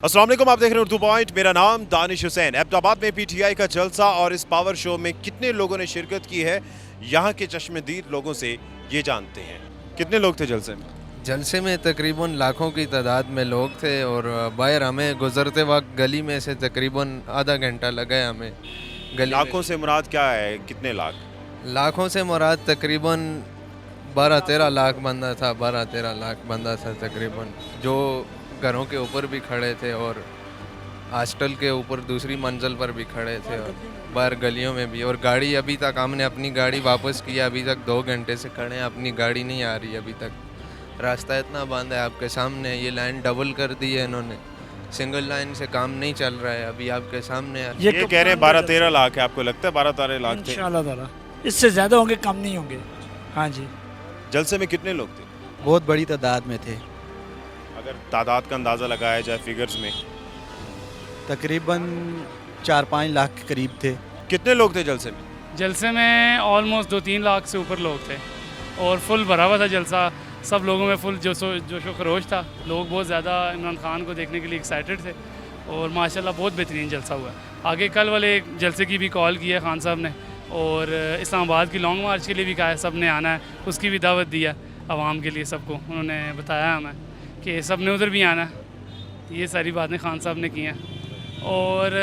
अस्सलाम वालेकुम, आप देख रहे हैं उर्दू पॉइंट। मेरा नाम दानिश हुसैन। एबटाबाद में पीटीआई का जलसा और इस पावर शो में कितने लोगों ने शिरकत की है, यहाँ के चश्मदीद लोगों से ये जानते हैं। कितने लोग थे जलसे में? जलसे में तकरीबन लाखों की तादाद में लोग थे और बाहर हमें गुजरते वक्त गली में से तकरीबन आधा घंटा लगा है हमें गली लाखों से मुराद क्या है? कितने लाख? लाखों से मुराद तकरीबन 12-13 लाख बंदा था। 12-13 लाख बंदा था तकरीबन, जो घरों के ऊपर भी खड़े थे और हॉस्टल के ऊपर दूसरी मंजिल पर भी खड़े थे और बाहर गलियों में भी। और गाड़ी अभी तक हमने अपनी गाड़ी वापस किया, अभी तक 2 घंटे से खड़े हैं, अपनी गाड़ी नहीं आ रही अभी तक। रास्ता इतना बंद है आपके सामने, ये लाइन डबल कर दी है इन्होंने, सिंगल लाइन से काम नहीं चल रहा है अभी आपके सामने। ये कह रहे हैं 12-13 लाख है, आपको लगता है 12-13 लाख थे? इंशाल्लाह ताला इससे ज़्यादा होंगे, कम नहीं होंगे। हाँ जी। जलसे में कितने लोग थे? बहुत बड़ी तादाद में थे, अगर तादाद का अंदाज़ा लगाया जाए फिगर्स में? तकरीबन 4-5 लाख के करीब थे। कितने लोग थे जलसे में? जलसे में ऑलमोस्ट 2-3 लाख से ऊपर लोग थे और फुल भरा हुआ था जलसा। सब लोगों में फुल जोशो खरोश था। लोग बहुत ज़्यादा इमरान खान को देखने के लिए एक्साइटेड थे और माशाल्लाह बहुत बेहतरीन जलसा हुआ। आगे कल वाले जलसे की भी कॉल की है खान साहब ने और इस्लामाबाद की लॉन्ग मार्च के लिए भी कहा है सब ने आना है, उसकी भी दावत दी है आवाम के लिए। सबको उन्होंने बताया हमें कि सब ने उधर भी आना है। ये सारी बातें खान साहब ने की हैं और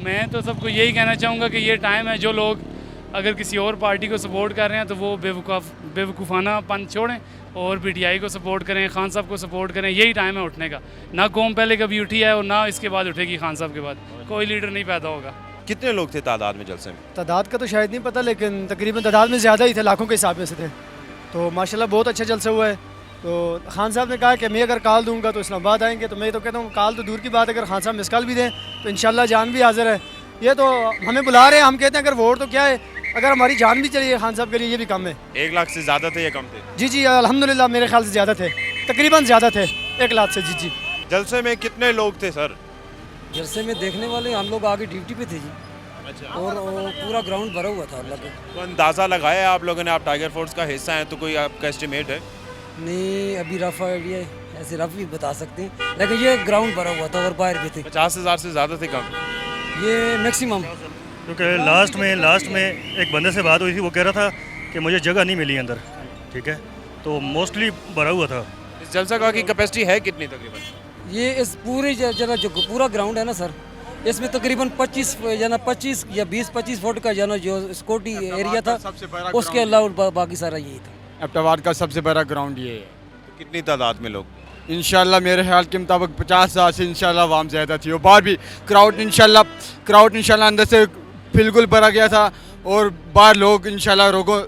मैं तो सबको यही कहना चाहूँगा कि ये टाइम है, जो लोग अगर किसी और पार्टी को सपोर्ट कर रहे हैं तो वो बेवकूफ़ाना पन छोड़ें और पीटीआई को सपोर्ट करें, खान साहब को सपोर्ट करें। यही टाइम है उठने का। ना कौम पहले कभी उठी है और ना इसके बाद उठेगी। खान साहब के बाद कोई लीडर नहीं पैदा होगा। कितने लोग थे तादाद में जलसे में? तादाद का तो शायद नहीं पता, लेकिन तकरीबन तादाद में ज़्यादा ही थे, लाखों के हिसाब में से थे। तो माशाल्लाह बहुत अच्छा जलसा हुआ है। तो खान साहब ने कहा कि मैं अगर कॉल दूंगा तो इस्लामाबाद आएंगे, तो मैं तो कहता हूँ कॉल तो दूर की बात है, अगर खान साहब मिस कॉल भी दें तो इंशाल्लाह जान भी हाजिर है। ये तो हमें बुला रहे हैं, हम कहते हैं अगर वोट तो क्या है, अगर हमारी जान भी चली है खान साहब के लिए, ये भी कम है। 1 लाख से ज़्यादा थे या कम थे? जी जी अल्हम्दुलिल्लाह मेरे ख्याल से ज़्यादा थे, तकरीबन ज़्यादा थे 1 लाख से। जी जी। जलसे में कितने लोग थे सर? जलसे में देखने वाले हम लोग आगे ड्यूटी पे थे जी। अच्छा। और पूरा ग्राउंड भरा हुआ था अल्लाह के। तो अंदाज़ा लगाया आप लोगों ने, आप टाइगर फोर्स का हिस्सा हैं, तो कोई आपका एस्टिमेट है? नहीं, अभी रफ आइडिया ऐसे रफ भी बता सकते हैं, लेकिन ये ग्राउंड भरा हुआ था और बाहर भी थे। 50,000 से ज़्यादा थे? कम? ये मैक्सिमम। क्योंकि लास्ट में एक बंदे से बात हुई थी, वो कह रहा था कि मुझे जगह नहीं मिली अंदर, ठीक है, तो मोस्टली भरा हुआ था। इस जलसा का की कैपेसिटी है कितनी तकरीबन? ये इस पूरी जगह जो पूरा ग्राउंड है ना सर, इसमें तकरीबन 25 या 20-25 फुट का जो सिक्योरिटी एरिया था, उसके अलावा बाकी सारा यही था। एबटाबाद का सबसे बड़ा ग्राउंड ये है। तो कितनी तादाद में लोग? इंशाल्लाह मेरे ख्याल के मुताबिक 50,000 से इंशाल्लाह आवाम ज़्यादा थी और बाहर भी क्राउड इंशाल्लाह अंदर से बिल्कुल भरा गया था और बाहर लोग इंशाल्लाह रोगों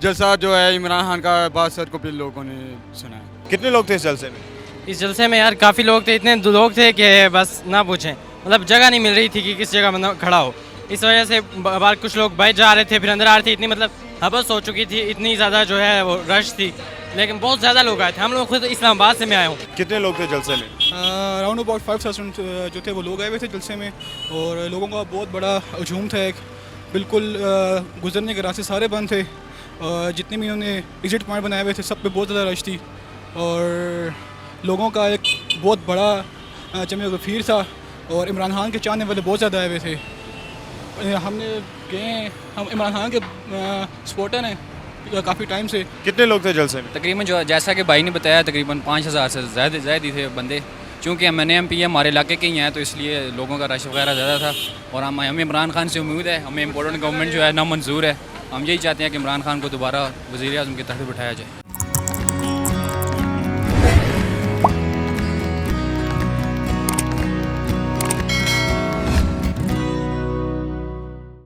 जलसा जो है इमरान खान का बात सर को भी लोगों ने सुना है। कितने लोग थे इस जलसे में? इस जलसे में यार काफ़ी लोग थे, इतने लोग थे कि बस ना पूछें। मतलब जगह नहीं मिल रही थी कि किस जगह बंदा खड़ा हो। इस वजह से बाहर कुछ लोग बाहर जा रहे थे, फिर अंदर आ रहे थे। इतनी मतलब हबस हो चुकी थी, इतनी ज़्यादा जो है वो रश थी, लेकिन बहुत ज़्यादा लोग आए थे। हम लोग खुद इस्लामाबाद से मैं आया हूँ। कितने लोग थे जलसे में? अराउंड अबाउट 5,000 जो थे वो लोग आए हुए थे जलसे में और लोगों का बहुत बड़ा हजूम था। एक बिल्कुल गुजरने के रास्ते सारे बंद थे। जितने भी उन्होंने एग्जिट पॉइंट बनाए हुए थे सब पे बहुत ज़्यादा रश थी और लोगों का एक बहुत बड़ा जमे गफीर था और इमरान खान के चाहने वाले बहुत ज़्यादा आए हुए थे। हमने गए, हम इमरान खान के सपोर्टर हैं काफ़ी टाइम से। कितने लोग थे जलसे में? तकरीबन जो जैसा कि भाई ने बताया तकरीबन 5,000 से ज़्यादा ही थे बंदे। चूँकि हम NMP हमारे इलाके के ही हैं तो इसलिए लोगों का रश वगैरह ज़्यादा था और हमें इमरान खान से उम्मीद है, हमें इम्पोर्टेंट गवर्नमेंट जो है ना मंजूर है। हम यही चाहते हैं कि इमरान खान को दोबारा वज़ीर-ए-आज़म के तख्त बिठाया जाए।